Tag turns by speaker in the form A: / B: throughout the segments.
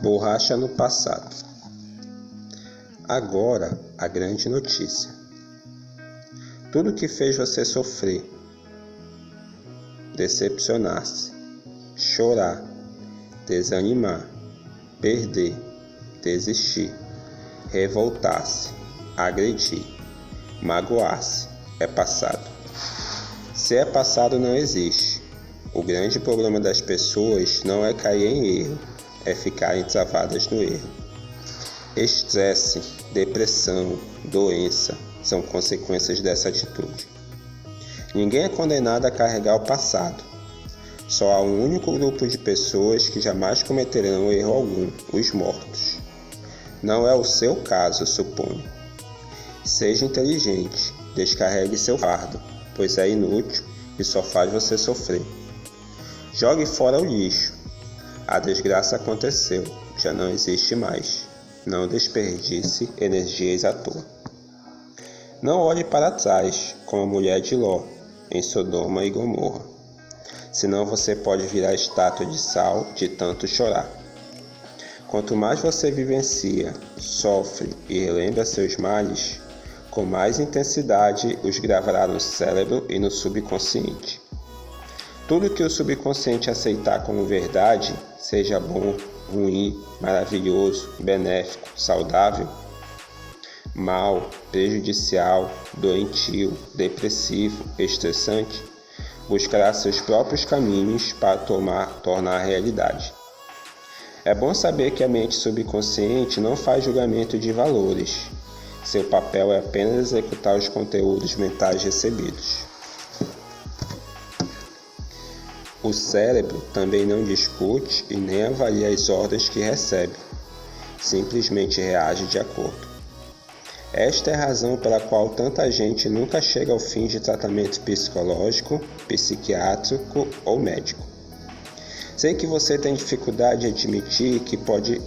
A: Borracha no passado. Agora, a grande notícia. Tudo que fez você sofrer, decepcionar-se, chorar, desanimar, perder, desistir, revoltar-se, agredir, magoar-se, é passado. Se é passado, não existe. O grande problema das pessoas não é cair em erro, é ficarem travadas no erro. Estresse, depressão, doença são consequências dessa atitude. Ninguém é condenado a carregar o passado. Só há um único grupo de pessoas que jamais cometerão erro algum, os mortos. Não é o seu caso, suponho. Seja inteligente, descarregue seu fardo, pois é inútil e só faz você sofrer. Jogue fora o lixo. A desgraça aconteceu, já não existe mais. Não desperdice energias à toa. Não olhe para trás, como a mulher de Ló, em Sodoma e Gomorra. Senão você pode virar estátua de sal de tanto chorar. Quanto mais você vivencia, sofre e relembra seus males, com mais intensidade os gravará no cérebro e no subconsciente. Tudo que o subconsciente aceitar como verdade, seja bom, ruim, maravilhoso, benéfico, saudável, mal, prejudicial, doentio, depressivo, estressante, buscará seus próprios caminhos para tornar realidade. É bom saber que a mente subconsciente não faz julgamento de valores. Seu papel é apenas executar os conteúdos mentais recebidos. O cérebro também não discute e nem avalia as ordens que recebe, simplesmente reage de acordo. Esta é a razão pela qual tanta gente nunca chega ao fim de tratamento psicológico, psiquiátrico ou médico. Sei que você tem dificuldade de admitir que pode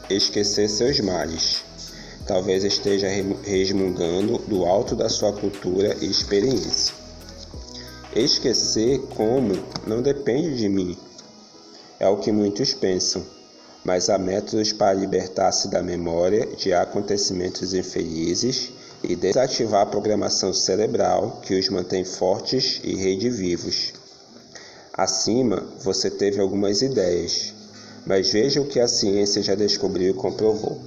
A: esquecer seus males. Talvez esteja resmungando do alto da sua cultura e experiência. Esquecer como não depende de mim, é o que muitos pensam, mas há métodos para libertar-se da memória de acontecimentos infelizes e desativar a programação cerebral que os mantém fortes e redivivos. Acima, você teve algumas ideias, mas veja o que a ciência já descobriu e comprovou.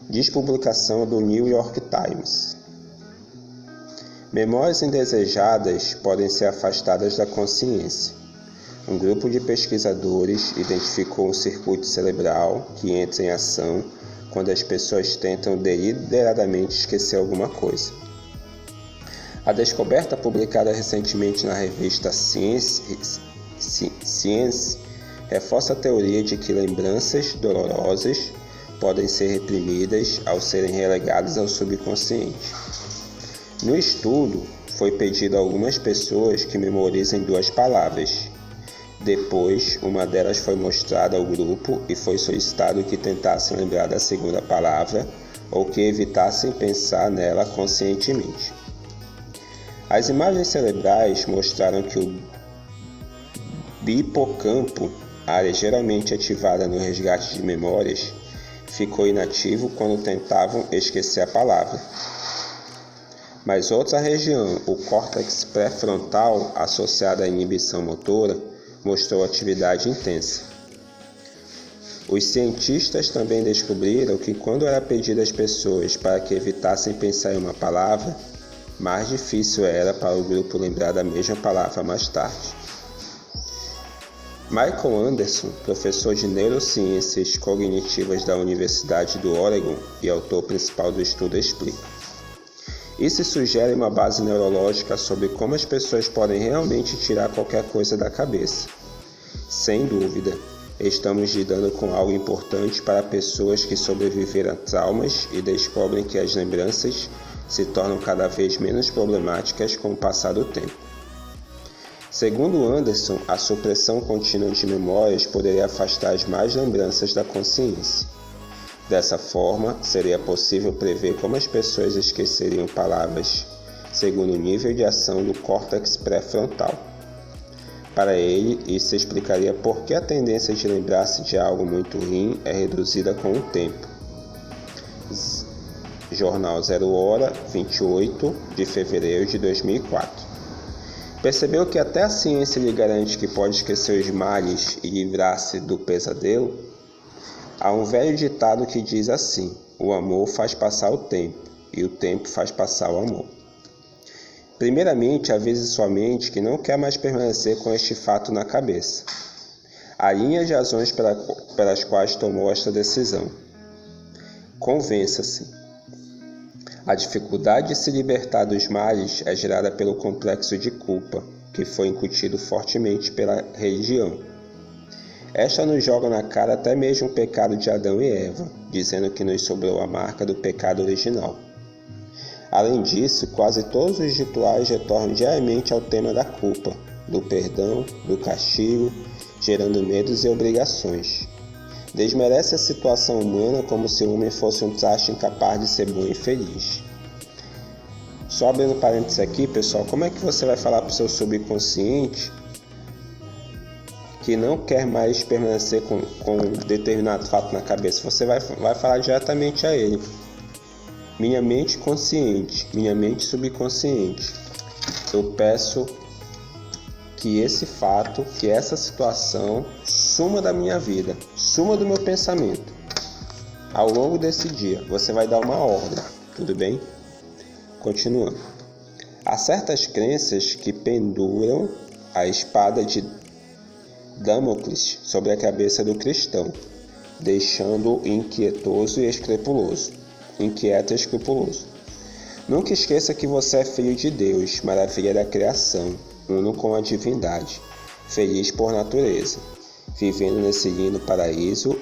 A: Diz publicação do New York Times. Memórias indesejadas podem ser afastadas da consciência. Um grupo de pesquisadores identificou um circuito cerebral que entra em ação quando as pessoas tentam deliberadamente esquecer alguma coisa. A descoberta publicada recentemente na revista Science reforça a teoria de que lembranças dolorosas podem ser reprimidas ao serem relegadas ao subconsciente. No estudo, foi pedido a algumas pessoas que memorizem 2 palavras. Depois, uma delas foi mostrada ao grupo e foi solicitado que tentassem lembrar da segunda palavra ou que evitassem pensar nela conscientemente. As imagens cerebrais mostraram que o hipocampo, área geralmente ativada no resgate de memórias, ficou inativo quando tentavam esquecer a palavra. Mas outra região, o córtex pré-frontal, associada à inibição motora, mostrou atividade intensa. Os cientistas também descobriram que quando era pedido às pessoas para que evitassem pensar em uma palavra, mais difícil era para o grupo lembrar da mesma palavra mais tarde. Michael Anderson, professor de neurociências cognitivas da Universidade do Oregon e autor principal do estudo, explica. Isso sugere uma base neurológica sobre como as pessoas podem realmente tirar qualquer coisa da cabeça. Sem dúvida, estamos lidando com algo importante para pessoas que sobreviveram a traumas e descobrem que as lembranças se tornam cada vez menos problemáticas com o passar do tempo. Segundo Anderson, a supressão contínua de memórias poderia afastar as más lembranças da consciência. Dessa forma, seria possível prever como as pessoas esqueceriam palavras, segundo o nível de ação do córtex pré-frontal. Para ele, isso explicaria por que a tendência de lembrar-se de algo muito ruim é reduzida com o tempo. Jornal 0 Hora, 28 de fevereiro de 2004. Percebeu que até a ciência lhe garante que pode esquecer os males e livrar-se do pesadelo? Há um velho ditado que diz assim: o amor faz passar o tempo, e o tempo faz passar o amor. Primeiramente, avise sua mente que não quer mais permanecer com este fato na cabeça. Alinhe as razões pelas quais tomou esta decisão. Convença-se. A dificuldade de se libertar dos males é gerada pelo complexo de culpa, que foi incutido fortemente pela religião. Esta nos joga na cara até mesmo o pecado de Adão e Eva, dizendo que nos sobrou a marca do pecado original. Além disso, quase todos os rituais retornam diariamente ao tema da culpa, do perdão, do castigo, gerando medos e obrigações. Desmerece a situação humana como se o homem fosse um traste incapaz de ser bom e feliz. Só abrindo parênteses aqui, pessoal, como é que você vai falar para o seu subconsciente que não quer mais permanecer com um determinado fato na cabeça? Você vai falar diretamente a ele. Minha mente consciente, minha mente subconsciente, eu peço que esse fato, que essa situação suma da minha vida, suma do meu pensamento. Ao longo desse dia, você vai dar uma ordem, tudo bem? Continuando. Há certas crenças que penduram a espada de Damocles sobre a cabeça do cristão, deixando-o inquieto e escrupuloso. Nunca esqueça que você é filho de Deus, maravilha da criação, uno com a divindade, feliz por natureza, vivendo nesse lindo paraíso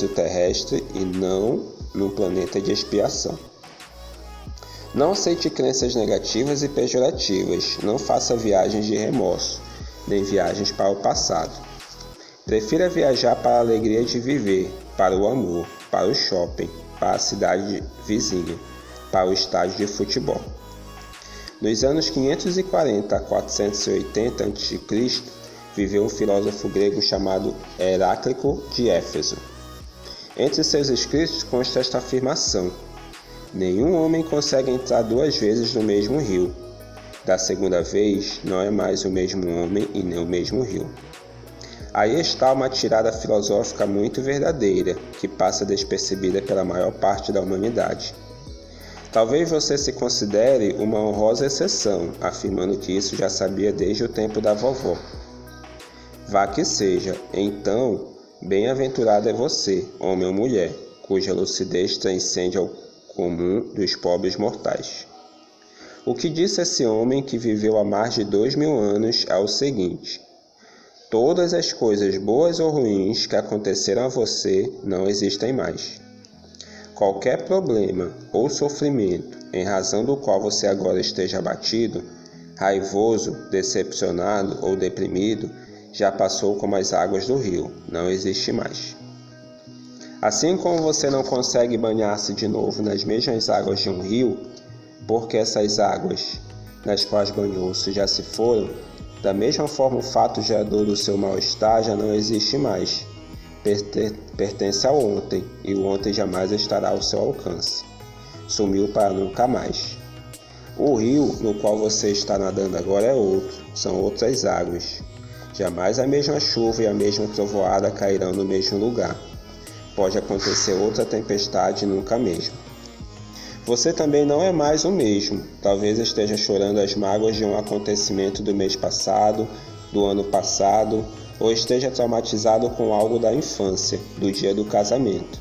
A: terrestre e não num planeta de expiação. Não aceite crenças negativas e pejorativas, não faça viagens de remorso, nem viagens para o passado. Prefira viajar para a alegria de viver, para o amor, para o shopping, para a cidade vizinha, para o estádio de futebol. Nos anos 540 a 480 a.C., viveu um filósofo grego chamado Heráclito de Éfeso. Entre seus escritos consta esta afirmação: nenhum homem consegue entrar 2 vezes no mesmo rio. Da segunda vez, não é mais o mesmo homem e nem o mesmo rio. Aí está uma tirada filosófica muito verdadeira, que passa despercebida pela maior parte da humanidade. Talvez você se considere uma honrosa exceção, afirmando que isso já sabia desde o tempo da vovó. Vá que seja, então, bem-aventurado é você, homem ou mulher, cuja lucidez transcende ao comum dos pobres mortais. O que disse esse homem que viveu há mais de 2000 anos é o seguinte: todas as coisas boas ou ruins que aconteceram a você não existem mais. Qualquer problema ou sofrimento em razão do qual você agora esteja abatido, raivoso, decepcionado ou deprimido, já passou como as águas do rio, não existe mais. Assim como você não consegue banhar-se de novo nas mesmas águas de um rio, porque essas águas nas quais banhou-se já se foram, da mesma forma o fato gerador do seu mal-estar já não existe mais. Pertence ao ontem, e o ontem jamais estará ao seu alcance. Sumiu para nunca mais. O rio no qual você está nadando agora é outro, são outras águas. Jamais a mesma chuva e a mesma trovoada cairão no mesmo lugar. Pode acontecer outra tempestade nunca mesmo. Você também não é mais o mesmo. Talvez esteja chorando as mágoas de um acontecimento do mês passado, do ano passado, ou esteja traumatizado com algo da infância, do dia do casamento.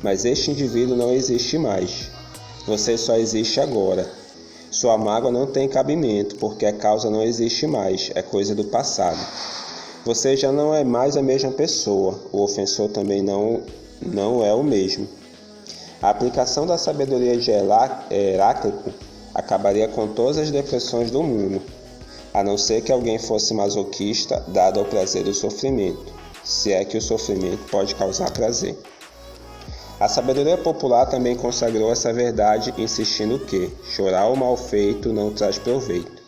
A: Mas este indivíduo não existe mais. Você só existe agora. Sua mágoa não tem cabimento, porque a causa não existe mais, é coisa do passado. Você já não é mais a mesma pessoa, o ofensor também não é o mesmo. A aplicação da sabedoria de Heráclito acabaria com todas as depressões do mundo, a não ser que alguém fosse masoquista, dado ao prazer do sofrimento, se é que o sofrimento pode causar prazer. A sabedoria popular também consagrou essa verdade, insistindo que chorar o mal feito não traz proveito.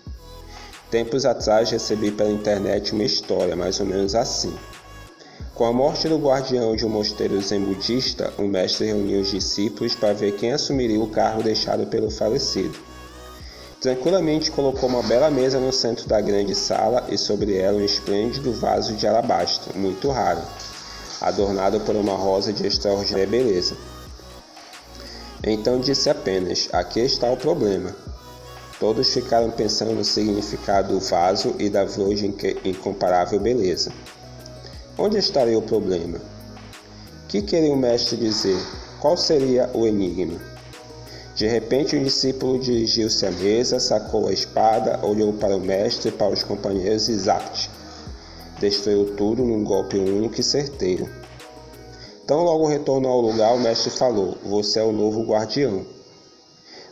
A: Tempos atrás recebi pela internet uma história mais ou menos assim. Com a morte do guardião de um mosteiro zen budista, o mestre reuniu os discípulos para ver quem assumiria o cargo deixado pelo falecido. Tranquilamente colocou uma bela mesa no centro da grande sala e sobre ela um esplêndido vaso de alabastro, muito raro, adornado por uma rosa de extraordinária beleza. Então disse apenas: aqui está o problema. Todos ficaram pensando no significado do vaso e da flor de incomparável beleza. Onde estaria o problema? Que queria o mestre dizer? Qual seria o enigma? De repente, um discípulo dirigiu-se à mesa, sacou a espada, olhou para o mestre e para os companheiros e zapt! Destruiu tudo num golpe único e certeiro. Tão logo retornou ao lugar, o mestre falou: você é o novo guardião.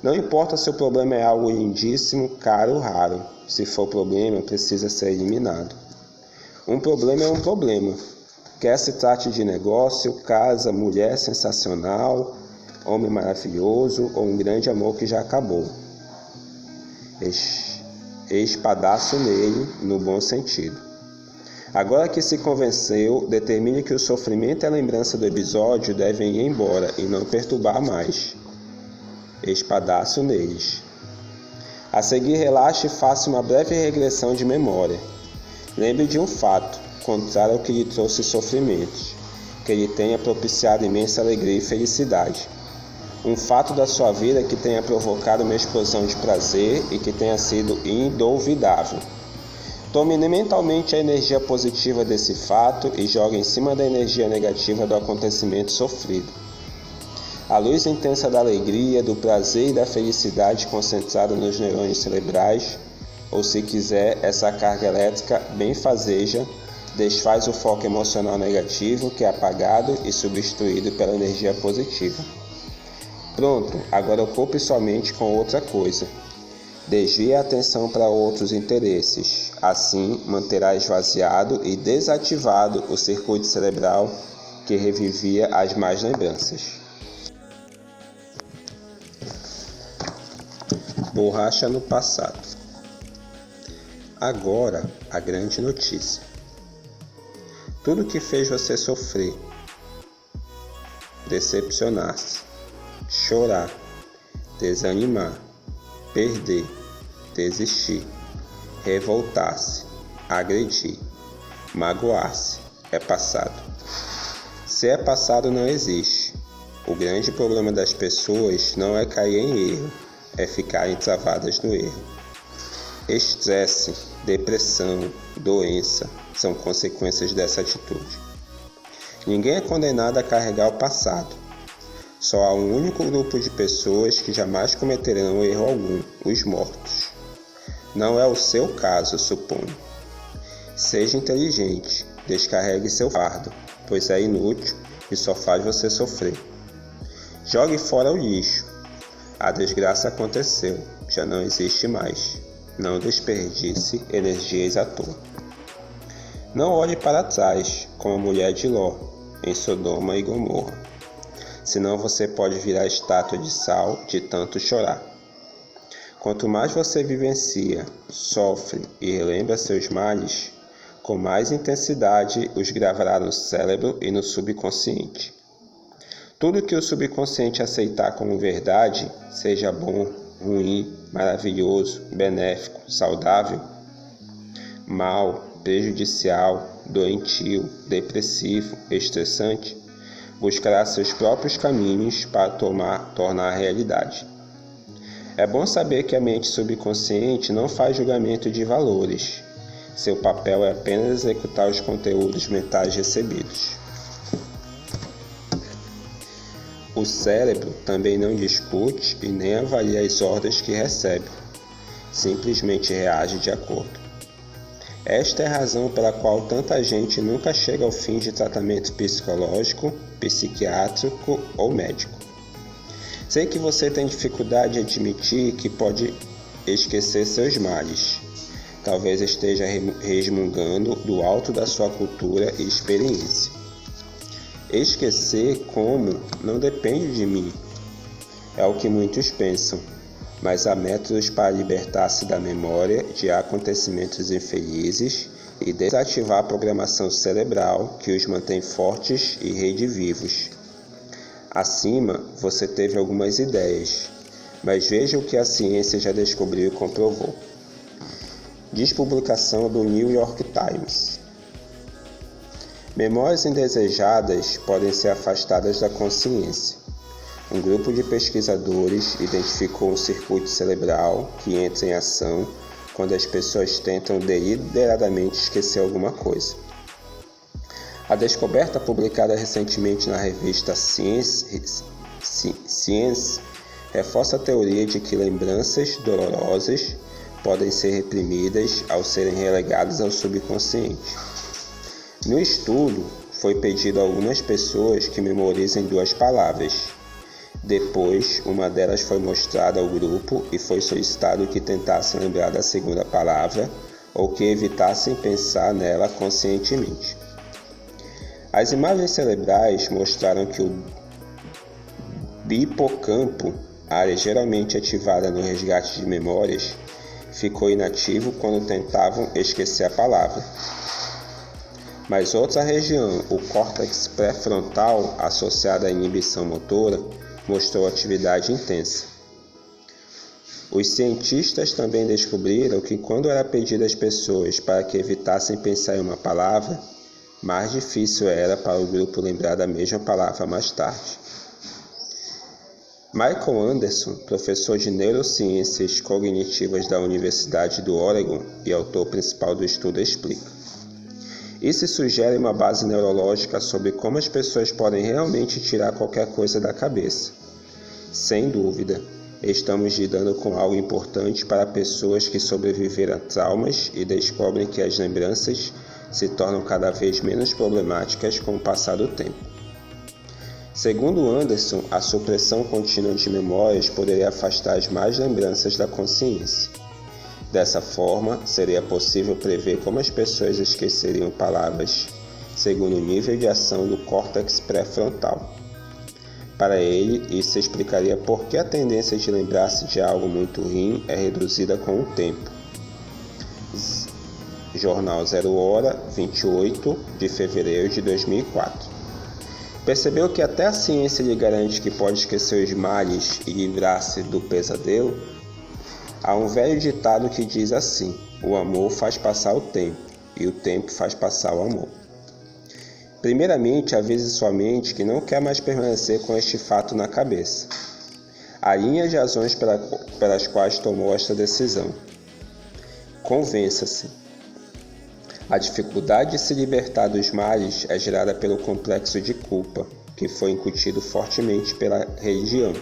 A: Não importa se o problema é algo lindíssimo, caro ou raro. Se for problema, precisa ser eliminado. Um problema é um problema. Quer se trate de negócio, casa, mulher sensacional, homem maravilhoso ou um grande amor que já acabou. Espadaço nele, no bom sentido. Agora que se convenceu, determine que o sofrimento e a lembrança do episódio devem ir embora e não perturbar mais. Espadaço neles. A seguir, relaxe e faça uma breve regressão de memória. Lembre de um fato, contrário ao que lhe trouxe sofrimentos, que lhe tenha propiciado imensa alegria e felicidade. Um fato da sua vida que tenha provocado uma explosão de prazer e que tenha sido indolvidável. Tome mentalmente a energia positiva desse fato e jogue em cima da energia negativa do acontecimento sofrido. A luz intensa da alegria, do prazer e da felicidade concentrada nos neurônios cerebrais, ou se quiser, essa carga elétrica benfazeja, desfaz o foco emocional negativo que é apagado e substituído pela energia positiva. Pronto, agora ocupe sua mente com outra coisa. Desvie a atenção para outros interesses. Assim, manterá esvaziado e desativado o circuito cerebral que revivia as más lembranças. Borracha no passado. Agora, a grande notícia. Tudo que fez você sofrer, decepcionar-se, chorar, desanimar, perder, desistir, revoltar-se, agredir, magoar-se, é passado. Se é passado, não existe. O grande problema das pessoas não é cair em erro, é ficarem travadas no erro. Estresse, depressão, doença são consequências dessa atitude. Ninguém é condenado a carregar o passado. Só há um único grupo de pessoas que jamais cometerão erro algum, os mortos. Não é o seu caso, suponho. Seja inteligente, descarregue seu fardo, pois é inútil e só faz você sofrer. Jogue fora o lixo. A desgraça aconteceu, já não existe mais. Não desperdice energias à toa. Não olhe para trás, como a mulher de Ló, em Sodoma e Gomorra. Senão você pode virar estátua de sal de tanto chorar. Quanto mais você vivencia, sofre e relembra seus males, com mais intensidade os gravará no cérebro e no subconsciente. Tudo que o subconsciente aceitar como verdade, seja bom, ruim, maravilhoso, benéfico, saudável, mal, prejudicial, doentio, depressivo, estressante, buscará seus próprios caminhos para tornar realidade. É bom saber que a mente subconsciente não faz julgamento de valores. Seu papel é apenas executar os conteúdos mentais recebidos. O cérebro também não discute e nem avalia as ordens que recebe. Simplesmente reage de acordo. Esta é a razão pela qual tanta gente nunca chega ao fim de tratamento psicológico, psiquiátrico ou médico. Sei que você tem dificuldade em admitir que pode esquecer seus males. Talvez esteja resmungando do alto da sua cultura e experiência. Esquecer como não depende de mim. É o que muitos pensam. mas há métodos para libertar-se da memória de acontecimentos infelizes e desativar a programação cerebral que os mantém fortes e redivivos. Acima, você teve algumas ideias, mas veja o que a ciência já descobriu e comprovou. Diz publicação do New York Times. Memórias indesejadas podem ser afastadas da consciência. Um grupo de pesquisadores identificou um circuito cerebral que entra em ação quando as pessoas tentam deliberadamente esquecer alguma coisa. A descoberta publicada recentemente na revista Science reforça a teoria de que lembranças dolorosas podem ser reprimidas ao serem relegadas ao subconsciente. No estudo, foi pedido a algumas pessoas que memorizem 2 palavras. Depois, uma delas foi mostrada ao grupo e foi solicitado que tentassem lembrar da segunda palavra ou que evitassem pensar nela conscientemente. As imagens cerebrais mostraram que o hipocampo, área geralmente ativada no resgate de memórias, ficou inativo quando tentavam esquecer a palavra. Mas outra região, o córtex pré-frontal, associada à inibição motora, mostrou atividade intensa. Os cientistas também descobriram que quando era pedido às pessoas para que evitassem pensar em uma palavra, mais difícil era para o grupo lembrar da mesma palavra mais tarde. Michael Anderson, professor de neurociências cognitivas da Universidade do Oregon e autor principal do estudo, explica: isso sugere uma base neurológica sobre como as pessoas podem realmente tirar qualquer coisa da cabeça. Sem dúvida, estamos lidando com algo importante para pessoas que sobreviveram a traumas e descobrem que as lembranças se tornam cada vez menos problemáticas com o passar do tempo. Segundo Anderson, a supressão contínua de memórias poderia afastar as más lembranças da consciência. Dessa forma, seria possível prever como as pessoas esqueceriam palavras, segundo o nível de ação do córtex pré-frontal. Para ele, isso explicaria por que a tendência de lembrar-se de algo muito ruim é reduzida com o tempo. Jornal 0 Hora, 28 de fevereiro de 2004. Percebeu que até a ciência lhe garante que pode esquecer os males e livrar-se do pesadelo? Há um velho ditado que diz assim: o amor faz passar o tempo, e o tempo faz passar o amor. Primeiramente, avise sua mente que não quer mais permanecer com este fato na cabeça. Alinhe as razões pelas quais tomou esta decisão. Convença-se. A dificuldade de se libertar dos males é gerada pelo complexo de culpa, que foi incutido fortemente pela religião.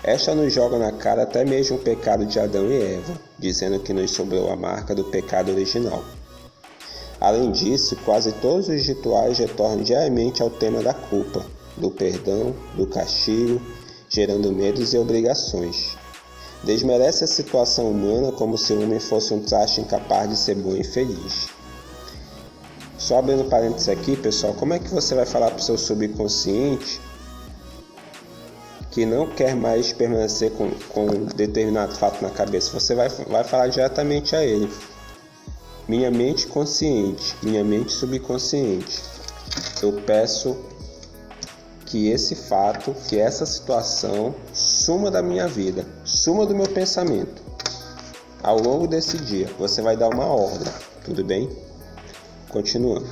A: Esta nos joga na cara até mesmo o pecado de Adão e Eva, dizendo que nos sobrou a marca do pecado original. Além disso, quase todos os rituais retornam diariamente ao tema da culpa, do perdão, do castigo, gerando medos e obrigações. Desmerece a situação humana como se o homem fosse um traste incapaz de ser bom e feliz. Só abrindo parênteses aqui, pessoal, como é que você vai falar para o seu subconsciente que não quer mais permanecer com um determinado fato na cabeça? Você vai falar diretamente a ele. Minha mente consciente, minha mente subconsciente, eu peço que esse fato, que essa situação suma da minha vida, suma do meu pensamento. Ao longo desse dia, você vai dar uma ordem, tudo bem? Continuando.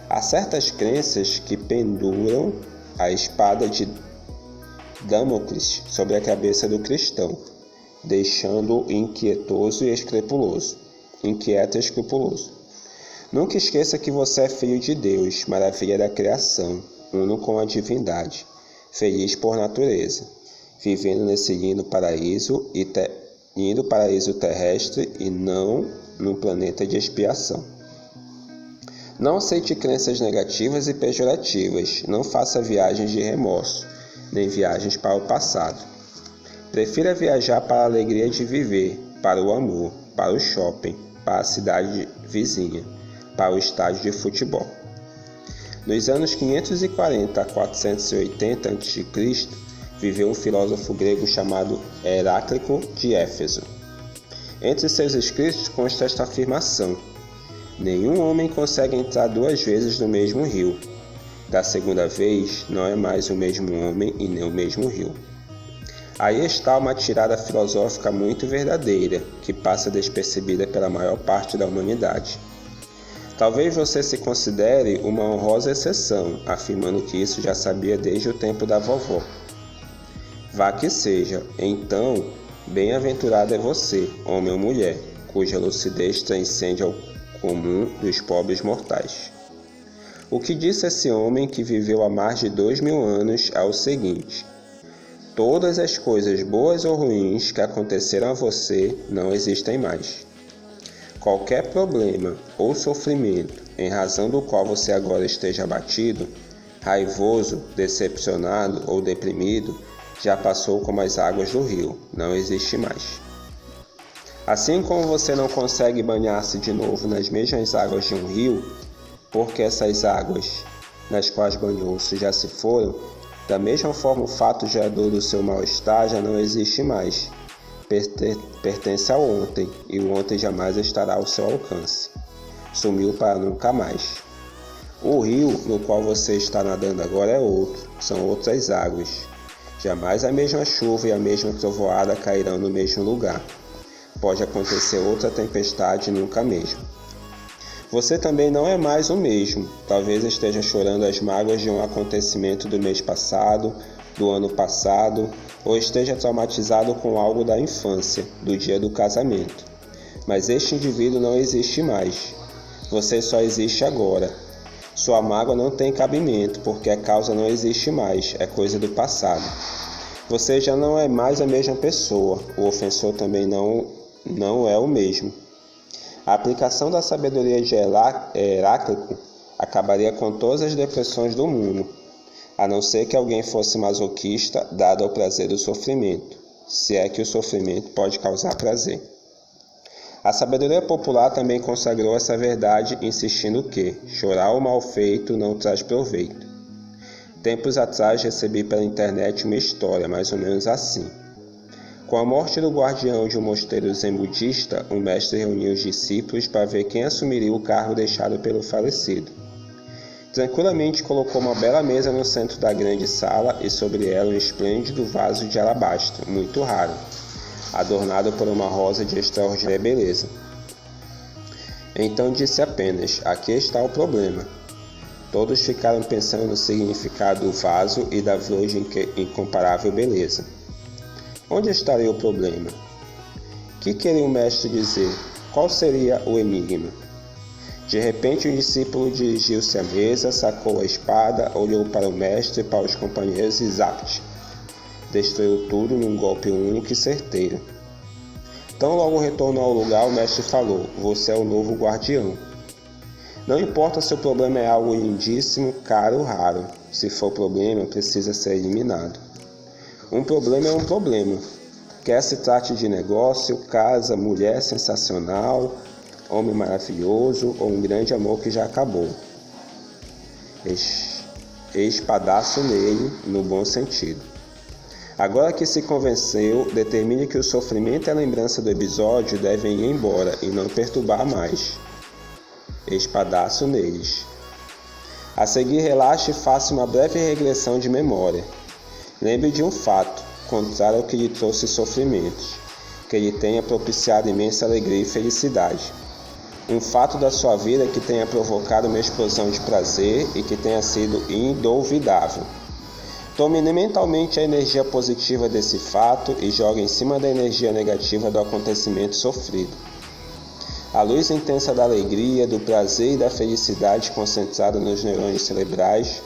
A: Há certas crenças que penduram a espada de Damocles sobre a cabeça do cristão, deixando-o inquieto e escrupuloso. Nunca esqueça que você é filho de Deus, maravilha da criação, uno com a divindade, feliz por natureza, vivendo nesse lindo paraíso terrestre e não num planeta de expiação. Não aceite crenças negativas e pejorativas, não faça viagens de remorso, nem viagens para o passado. Prefira viajar para a alegria de viver, para o amor, para o shopping, para a cidade vizinha, para o estádio de futebol. Nos anos 540 a 480 a.C., viveu um filósofo grego chamado Heráclito de Éfeso. Entre seus escritos consta esta afirmação: nenhum homem consegue entrar 2 vezes no mesmo rio. Da segunda vez, não é mais o mesmo homem e nem o mesmo rio. Aí está uma tirada filosófica muito verdadeira, que passa despercebida pela maior parte da humanidade. Talvez você se considere uma honrosa exceção, afirmando que isso já sabia desde o tempo da vovó. Vá que seja, então, bem-aventurado é você, homem ou mulher, cuja lucidez transcende ao comum dos pobres mortais. O que disse esse homem que viveu há mais de 2000 anos é o seguinte: todas as coisas boas ou ruins que aconteceram a você não existem mais. Qualquer problema ou sofrimento em razão do qual você agora esteja abatido, raivoso, decepcionado ou deprimido, já passou como as águas do rio, não existe mais. Assim como você não consegue banhar-se de novo nas mesmas águas de um rio, porque essas águas nas quais banhou-se já se foram, da mesma forma o fato gerador do seu mal-estar já não existe mais. Pertence ao ontem, e o ontem jamais estará ao seu alcance. Sumiu para nunca mais. O rio no qual você está nadando agora é outro, são outras águas. Jamais a mesma chuva e a mesma trovoada cairão no mesmo lugar. Pode acontecer outra tempestade nunca mesmo. Você também não é mais o mesmo. Talvez esteja chorando as mágoas de um acontecimento do mês passado, do ano passado, ou esteja traumatizado com algo da infância, do dia do casamento. Mas este indivíduo não existe mais. Você só existe agora. Sua mágoa não tem cabimento, porque a causa não existe mais, é coisa do passado. Você já não é mais a mesma pessoa, o ofensor também não é o mesmo. A aplicação da sabedoria de Heráclito acabaria com todas as depressões do mundo, a não ser que alguém fosse masoquista, dado ao prazer do sofrimento, se é que o sofrimento pode causar prazer. A sabedoria popular também consagrou essa verdade, insistindo que chorar o mal feito não traz proveito. Tempos atrás recebi pela internet uma história mais ou menos assim. Com a morte do guardião de um mosteiro zen budista, o mestre reuniu os discípulos para ver quem assumiria o cargo deixado pelo falecido. Tranquilamente colocou uma bela mesa no centro da grande sala e sobre ela um esplêndido vaso de alabastro, muito raro, adornado por uma rosa de extraordinária beleza. Então disse apenas: aqui está o problema. Todos ficaram pensando no significado do vaso e da flor de incomparável beleza. Onde estaria o problema? Que queria o mestre dizer? Qual seria o enigma? De repente, o discípulo dirigiu-se à mesa, sacou a espada, olhou para o mestre e para os companheiros e zapt! Destruiu tudo num golpe único e certeiro. Tão logo retornou ao lugar, o mestre falou: você é o novo guardião. Não importa se o problema é algo lindíssimo, caro ou raro. Se for problema, precisa ser eliminado. Um problema é um problema. Quer se trate de negócio, casa, mulher sensacional, homem maravilhoso ou um grande amor que já acabou. Espadaço nele, no bom sentido. Agora que se convenceu, determine que o sofrimento e a lembrança do episódio devem ir embora e não perturbar mais. Espadaço neles. A seguir, relaxe e faça uma breve regressão de memória. Lembre de um fato, contrário ao que lhe trouxe sofrimentos, que lhe tenha propiciado imensa alegria e felicidade. Um fato da sua vida que tenha provocado uma explosão de prazer e que tenha sido indolvidável. Tome mentalmente a energia positiva desse fato e jogue em cima da energia negativa do acontecimento sofrido. A luz intensa da alegria, do prazer e da felicidade concentrada nos neurônios cerebrais,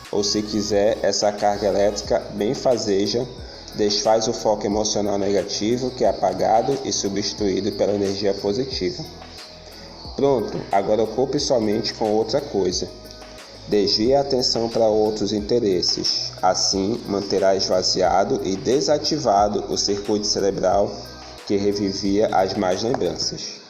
A: ou se quiser, essa carga elétrica benfazeja, desfaz o foco emocional negativo que é apagado e substituído pela energia positiva. Pronto, agora ocupe sua mente com outra coisa. Desvie a atenção para outros interesses. Assim, manterá esvaziado e desativado o circuito cerebral que revivia as más lembranças.